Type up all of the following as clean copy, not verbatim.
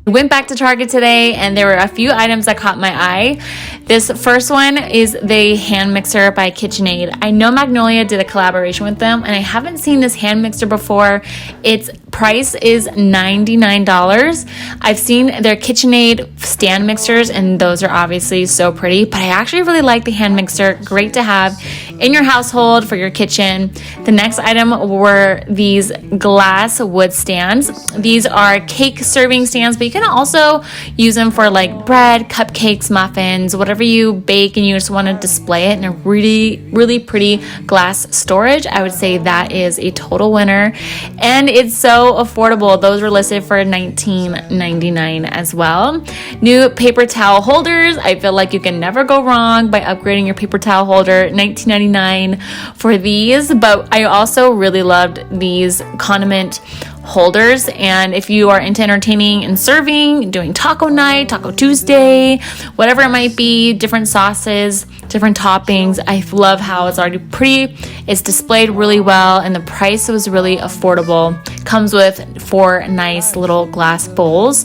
Went back to Target today and there were a few items that caught my eye. This first one is the hand mixer by KitchenAid. I know Magnolia did a collaboration with them and I haven't seen this hand mixer before. Its price is $99. I've seen their KitchenAid stand mixers and those are obviously so pretty, but I actually really like the hand mixer. Great to have in your household for your kitchen. The next item were these glass wood stands. These are cake serving stands, but you can also use them for like bread, cupcakes, muffins, whatever you bake and you just want to display it in a really pretty glass storage. I would say that is a total winner. And it's so affordable. Those were listed for $19.99 as well. New paper towel holders. I feel like you can never go wrong by upgrading your paper towel holder. $19.99 for these. But I also really loved these condiment holders, and if you are into entertaining and serving, doing taco night, Taco Tuesday, whatever it might be, different sauces, different toppings, I love how it's already pretty, it's displayed really well, and the price was really affordable. Comes with 4 nice little glass bowls.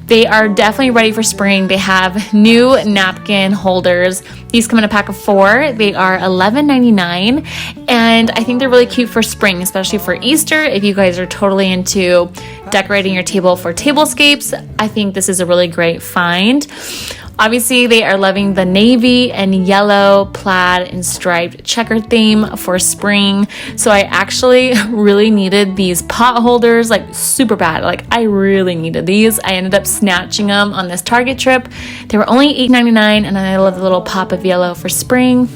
They are definitely ready for spring. They have new napkin holders. These come in a pack of 4. They are $11.99, and I think they're really cute for spring, especially for Easter. If you guys are totally into decorating your table for tablescapes, I think this is a really great find. Obviously, they are loving the navy and yellow, plaid, and striped checker theme for spring. So I actually really needed these pot holders, like super bad. Like I really needed these. I ended up snatching them on this Target trip. They were only $8.99, and I love the little pop of yellow for spring.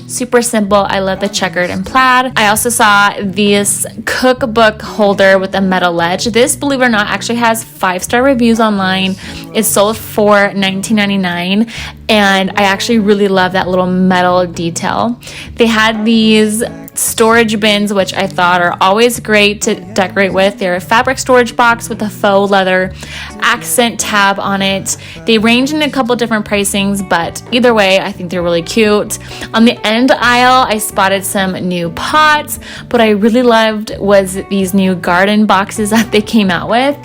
Super simple. I love the checkered and plaid. I also saw this cookbook holder with a metal ledge. This, believe it or not, actually has 5-star reviews online. It's sold for $19.99, and I actually really love that little metal detail. They had these storage bins, which I thought are always great to decorate with. They're a fabric storage box with a faux leather accent tab on it. They range in a couple different pricings, but either way, I think they're really cute. On the end aisle, I spotted some new pots. What I really loved was these new garden boxes that they came out with.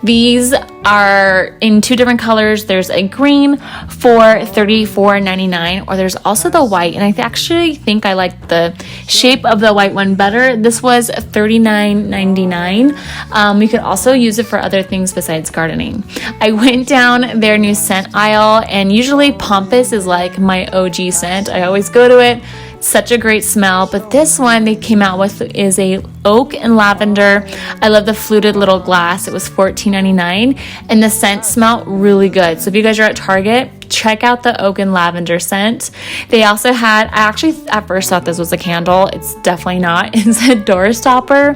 These are in 2 different colors. There's a green for $34.99, or there's also the white, and I actually think I like the shape of the white one better. This was $39.99. You could also use it for other things besides gardening. I went down their new scent aisle, and usually Pompous is like my OG scent. I always go to it. Such a great smell, but this one they came out with is a oak and lavender. I love the fluted little glass. It was $14.99, and the scent smelled really good. So if you guys are at Target, check out the oak and lavender scent. They also had, I actually at first thought this was a candle. It's definitely not. It's a door stopper,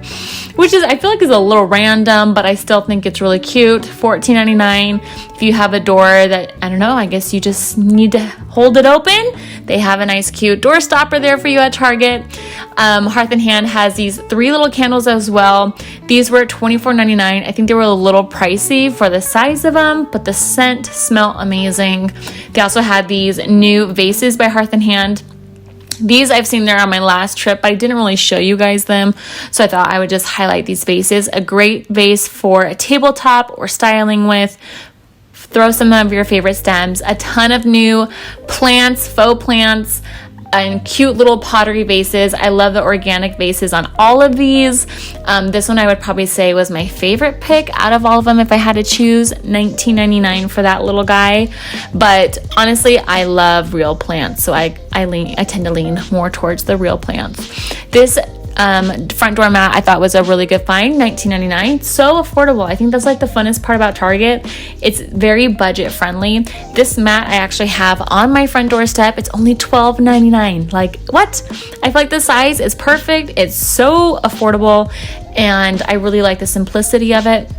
which is, I feel like is a little random, but I still think it's really cute. $14.99. If you have a door that, I don't know, I guess you just need to hold it open, they have a nice cute door stopper there for you at Target. Hearth and Hand has these 3 little candles as well. These were $24.99. I think they were a little pricey for the size of them, but the scent smelled amazing. They also had these new vases by Hearth and Hand. These I've seen there on my last trip, but I didn't really show you guys them, so I thought I would just highlight these vases. A great vase for a tabletop or styling with. Throw some of your favorite stems. A ton of new plants, faux plants, and cute little pottery vases. I love the organic vases on all of these. This one I would probably say was my favorite pick out of all of them if I had to choose. $19.99 for that little guy. But honestly, I love real plants, so I tend to lean more towards the real plants. This front door mat I thought was a really good find. $19.99. So affordable. I think that's like the funnest part about Target. It's very budget friendly. This mat I actually have on my front doorstep. It's only $12.99. Like, what? I feel like the size is perfect. It's so affordable, and I really like the simplicity of it.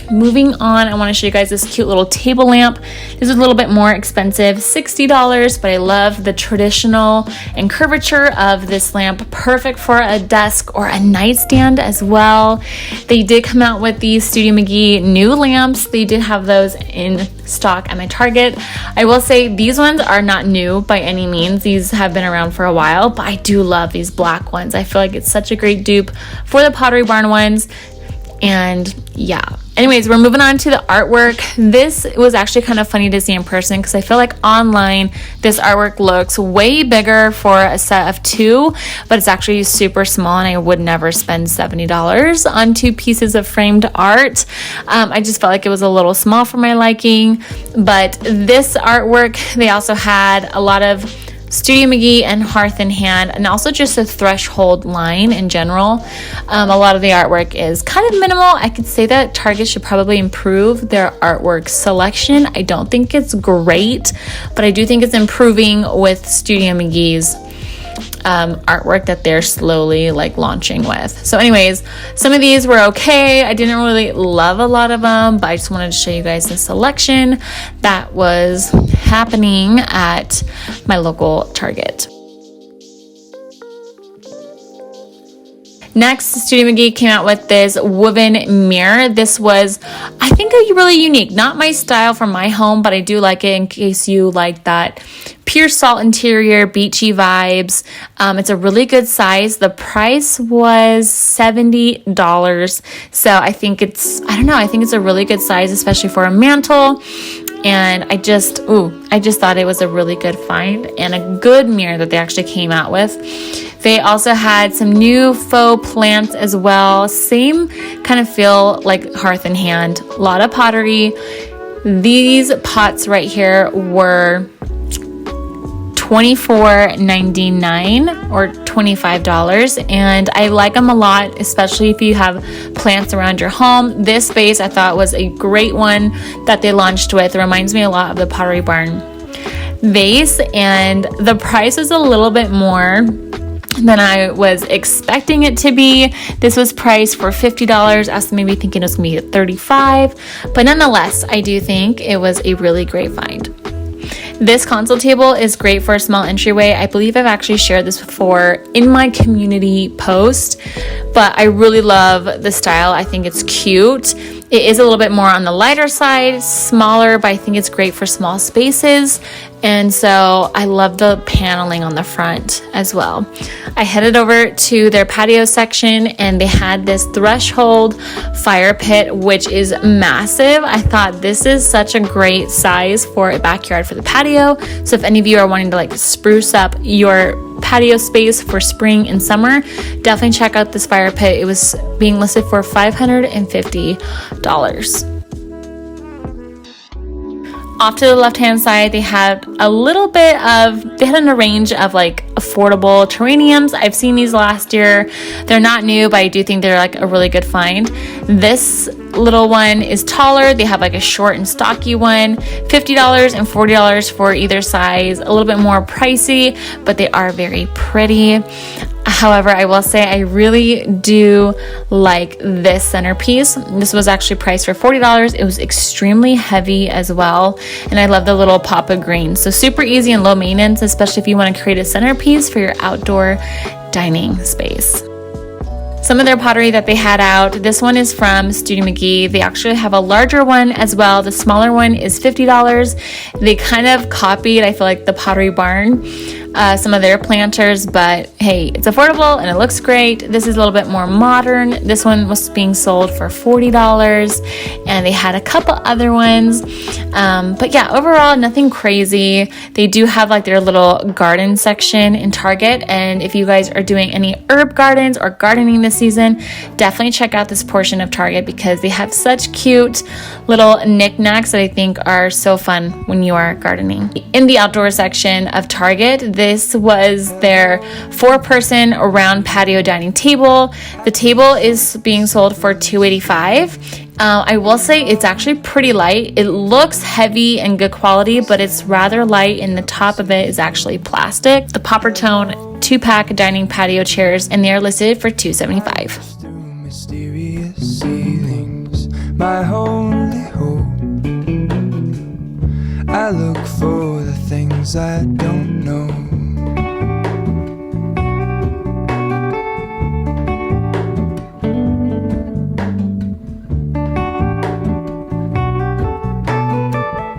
Moving on, I want to show you guys this cute little table lamp. This is a little bit more expensive, $60, but I love the traditional and curvature of this lamp. Perfect for a desk or a nightstand as well. They did come out with these Studio McGee new lamps. They did have those in stock at my Target. I will say these ones are not new by any means. These have been around for a while, but I do love these black ones. I feel like it's such a great dupe for the Pottery Barn ones. And yeah, Anyways, we're moving on to the artwork. This was actually kind of funny to see in person because I feel like online this artwork looks way bigger for a set of 2, but it's actually super small, and I would never spend $70 on 2 pieces of framed art. I just felt like it was a little small for my liking. But this artwork, they also had a lot of Studio McGee and Hearth in Hand, and also just a threshold line in general. A lot of the artwork is kind of minimal. I could say that Target should probably improve their artwork selection. I don't think it's great, but I do think it's improving with Studio McGee's artwork that they're slowly like launching with. So anyways, some of these were okay. I didn't really love a lot of them, but I just wanted to show you guys the selection that was happening at my local Target. Next, Studio McGee came out with this woven mirror. This was, I think, really unique. Not my style for my home, but I do like it in case you like that pure salt interior, beachy vibes. It's a really good size. The price was $70. So I think it's a really good size, especially for a mantle. And I just thought it was a really good find and a good mirror that they actually came out with. They also had some new faux plants as well. Same kind of feel like Hearth in Hand. A lot of pottery. These pots right here were $24.99 or $25, and I like them a lot, especially if you have plants around your home. This vase I thought was a great one that they launched with. It reminds me a lot of the Pottery Barn vase, and the price is a little bit more than I was expecting it to be. This was priced for $50. I was maybe thinking it was going to be $35, but nonetheless, I do think it was a really great find. This console table is great for a small entryway. I believe I've actually shared this before in my community post, but I really love the style. I think it's cute. It is a little bit more on the lighter side, smaller, but I think it's great for small spaces. And so I love the paneling on the front as well. I headed over to their patio section, and they had this threshold fire pit, which is massive. I thought this is such a great size for a backyard for the patio. So if any of you are wanting to like spruce up your patio space for spring and summer, definitely check out this fire pit. It was being listed for $550. Off to the left-hand side, they had a range of like affordable terrariums. I've seen these last year. They're not new, but I do think they're like a really good find. This little one is taller. They have like a short and stocky one, $50 and $40 for either size. A little bit more pricey, but they are very pretty. However, I will say I really do like this centerpiece. This was actually priced for $40. It was extremely heavy as well, and I love the little pop of green. So super easy and low maintenance, especially if you want to create a centerpiece for your outdoor dining space. Some of their pottery that they had out, this one is from Studio McGee. They actually have a larger one as well. The smaller one is $50. They kind of copied, I feel like, the Pottery Barn, some of their planters, but hey, it's affordable and it looks great. This is a little bit more modern. This one was being sold for $40, and they had a couple other ones. But yeah, overall, nothing crazy. They do have like their little garden section in Target, and if you guys are doing any herb gardens or gardening this season, definitely check out this portion of Target because they have such cute little knickknacks that I think are so fun when you are gardening. In the outdoor section of Target, this was their 4-person round patio dining table. The table is being sold for $285. I will say it's actually pretty light. It looks heavy and good quality, but it's rather light, and the top of it is actually plastic. The Popper Tone 2-pack dining patio chairs, and they are listed for $275. Mysterious ceilings, my only hope. I look for the things I don't know.